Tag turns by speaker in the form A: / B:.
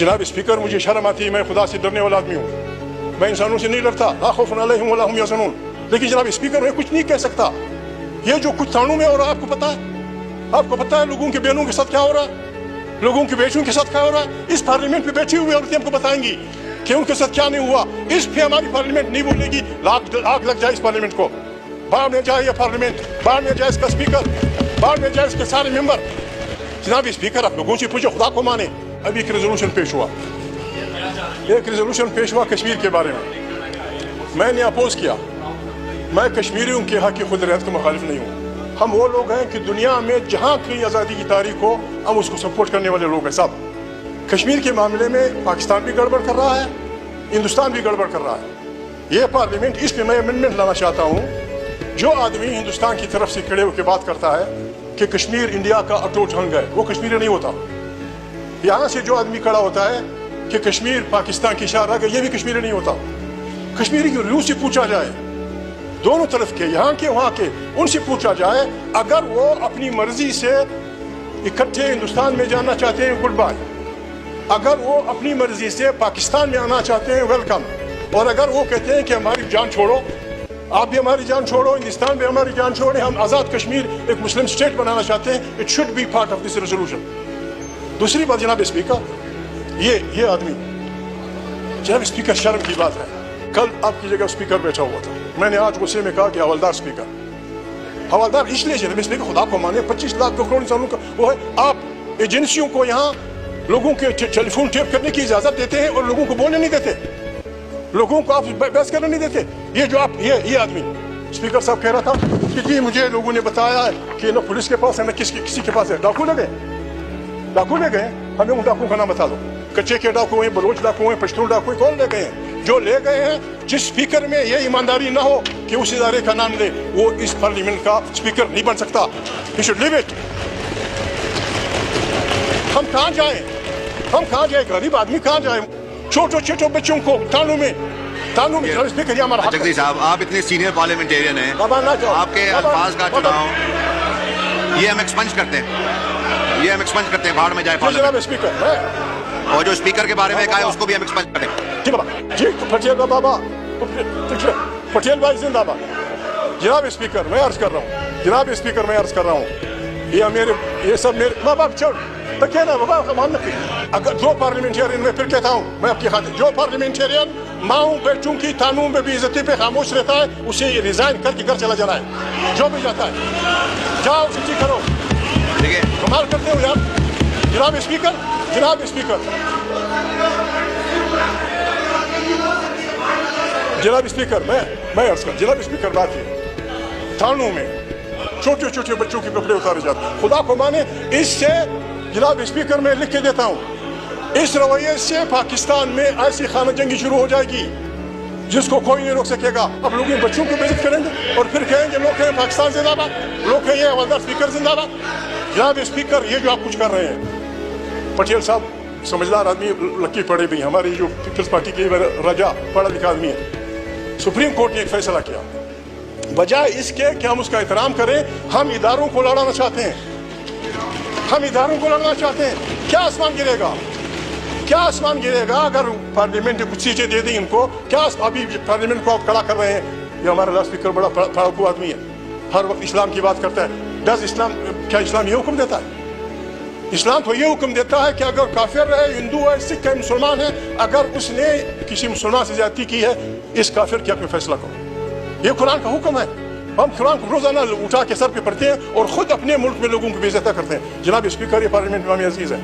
A: जनाब स्पीकर, मुझे शर्म आती है, मैं खुदा से डरने वाला आदमी हूँ, मैं इंसानों से नहीं डरता, ला खौफुन अलैहिम वला हुम यहज़नून। लेकिन जनाब स्पीकर, मैं कुछ नहीं कह सकता। ये जो कुछ थानों में हो रहा है, आपको पता है? आपको पता है लोगों के बहनों के साथ क्या हो रहा है, लोगों की बेटियों के साथ क्या हो रहा है? इस पार्लियामेंट में बैठी हुई औरतें हमको बताएंगी कि उनके साथ क्या नहीं हुआ। इस पे हमारी पार्लियामेंट नहीं बोलेगी, आग लग जाए इस पार्लियामेंट को, बाहर में जाए ये पार्लियामेंट, बाहर में जाए इसका स्पीकर, बाहर में जाए इसके सारे मेंबर। जनाब स्पीकर, आप लोगों से पूछो, खुदा को माने। अभी एक रेजोल्यूशन पेश हुआ, कश्मीर के बारे में, मैंने अपोज किया। मैं कश्मीरियों के हक की खुद रहत के मुखालिफ नहीं हूँ। हम वो लोग हैं कि दुनिया में जहाँ कहीं आज़ादी की तारीख हो, हम उसको सपोर्ट करने वाले लोग हैं सब। कश्मीर के मामले में पाकिस्तान भी गड़बड़ कर रहा है, हिंदुस्तान भी गड़बड़ कर रहा है। ये पार्लियामेंट, इस पे मैं अमेंडमेंट लाना चाहता हूँ। जो आदमी हिंदुस्तान की तरफ से खड़े होकर बात करता है कि कश्मीर इंडिया का अटूट अंग है, वो कश्मीरी नहीं होता। यहाँ से जो आदमी खड़ा होता है कि कश्मीर पाकिस्तान की शार है, ये भी कश्मीरी नहीं होता। कश्मीरी की रूह से पूछा जाए, दोनों तरफ के, यहाँ के वहाँ के, उनसे पूछा जाए, अगर वो अपनी मर्जी से इकट्ठे हिंदुस्तान में जाना चाहते हैं, गुड बाय। अगर वो अपनी मर्जी से पाकिस्तान में आना चाहते हैं, वेलकम। और अगर वो कहते हैं कि हमारी जान छोड़ो, आप भी हमारी जान छोड़ो, हिंदुस्तान भी हमारी जान छोड़े, हम आज़ाद कश्मीर एक मुस्लिम स्टेट बनाना चाहते हैं, it should be part of this resolution. दूसरी बात जनाब स्पीकर, ये आदमी, जनाब स्पीकर, शर्म की बात है, कल आपकी जगह स्पीकर बैठा हुआ था, मैंने आज गुस्से में कहा कि हवलदार स्पीकर, हवलदार इसलिए जनाब स्पीकर, खुदा को माने, 25 लाख करोड़ इंसानों का वो है, आप एजेंसियों को यहाँ लोगों के टेलीफोन टेप करने की इजाजत देते हैं और लोगों को बोलने नहीं देते, लोगों को आप बहस करने नहीं देते। ये जो आप ये आदमी स्पीकर साहब कह रहा था कि जी मुझे लोगों ने बताया है कि न पुलिस के पास है न किसी के पास है, डाकू ले गए, हमें उन डाकू का नाम बता दो। कच्चे के डाकू हैं, बलोच डाकू हैं, पश्तून डाकू हैं, कौन ले गए हैं? जो ले गए हैं, जिस स्पीकर में ये ईमानदारी ना हो कि उस इदारे का नाम ले, वो इस पार्लियामेंट का स्पीकर नहीं बन सकता। He should leave it. हम कहाँ जाए, गरीब आदमी कहाँ जाए? छोटे बच्चों को तानों में स्पीकर, हमारा
B: जगदीश साहब, आप इतने सीनियर पार्लियामेंटेरियन हैं, आपके अल्फाज का चुनाव ये हम एक्सपंज करते हैं, बाहर में जाए पार्लियामेंट।
A: स्पीकर
B: और जो स्पीकर के बारे में कहा है उसको भी हम एक्सपंज करें।
A: जी बाबा, जी पटेल भाई जिंदाबाद। जनाब स्पीकर, मैं अर्ज कर रहा हूँ, ये सब मेरे माँ बाप छोड़ तो क्या ना बाबा, मान नहीं। अगर जो पार्लियामेंटेरियन, मैं फिर कहता हूँ, मैं आपकी खातिर, जो पार्लियामेंटेरियन माओ बेटों की तानों में बेइज्जती पे खामोश रहता है, उसे रिजाइन करके घर चला जाना है। जो भी जाता है, जाओ छुट्टी करो,
B: ठीक है?
A: कमाल करते हो यार। जनाब स्पीकर, जनाब स्पीकर, मैं अर्ज कर, जनाब स्पीकर, बात है थानों में छोटे बच्चों के कपड़े उतारे जाते हैं। खुदा को माने, इससे जनाब स्पीकर मैं लिख के देता हूँ, इस रवैये से पाकिस्तान में ऐसी खाना जंगी शुरू हो जाएगी जिसको कोई नहीं रोक सकेगा। अब लोग बच्चों को बेइज्जत करेंगे और फिर कहेंगे लोग कहें पाकिस्तान जिंदाबाद, लोग कहेंगे हवलदार स्पीकर जिंदाबाद। जनाब स्पीकर, ये जो आप कुछ कर रहे हैं, पटेल साहब समझदार आदमी, लकी पड़े भी, हमारी जो पीपल्स पार्टी के राजा पढ़ा लिखा आदमी है। सुप्रीम कोर्ट ने एक फैसला किया, बजाय इसके कि हम उसका एहतराम करें, हम इदारों को लड़ाना चाहते हैं, क्या आसमान गिरेगा अगर पार्लियामेंट ने कुछ सीटें दे दी इनको? क्या अभी पार्लियामेंट को आप खड़ा कर रहे हैं? ये हमारा लाउड स्पीकर बड़ा पढ़ाकू आदमी है, हर वक्त इस्लाम की बात करता है। क्या इस्लाम ये हुक्म देता है? इस्लाम तो ये हुक्म देता है कि अगर काफिर है, हिंदू है, सिख है, मुसलमान है, अगर उसने किसी मुसलमान से ज्यादती की है, इस काफिर के हक में फैसला करो। ये कुरान का हुक्म है। हम कुरान को रोजाना उठा के सर पे पढ़ते हैं और खुद अपने मुल्क में लोगों को बेइज्जत करते हैं। जनाब स्पीकर, ये पार्लियामेंट में अजीज है,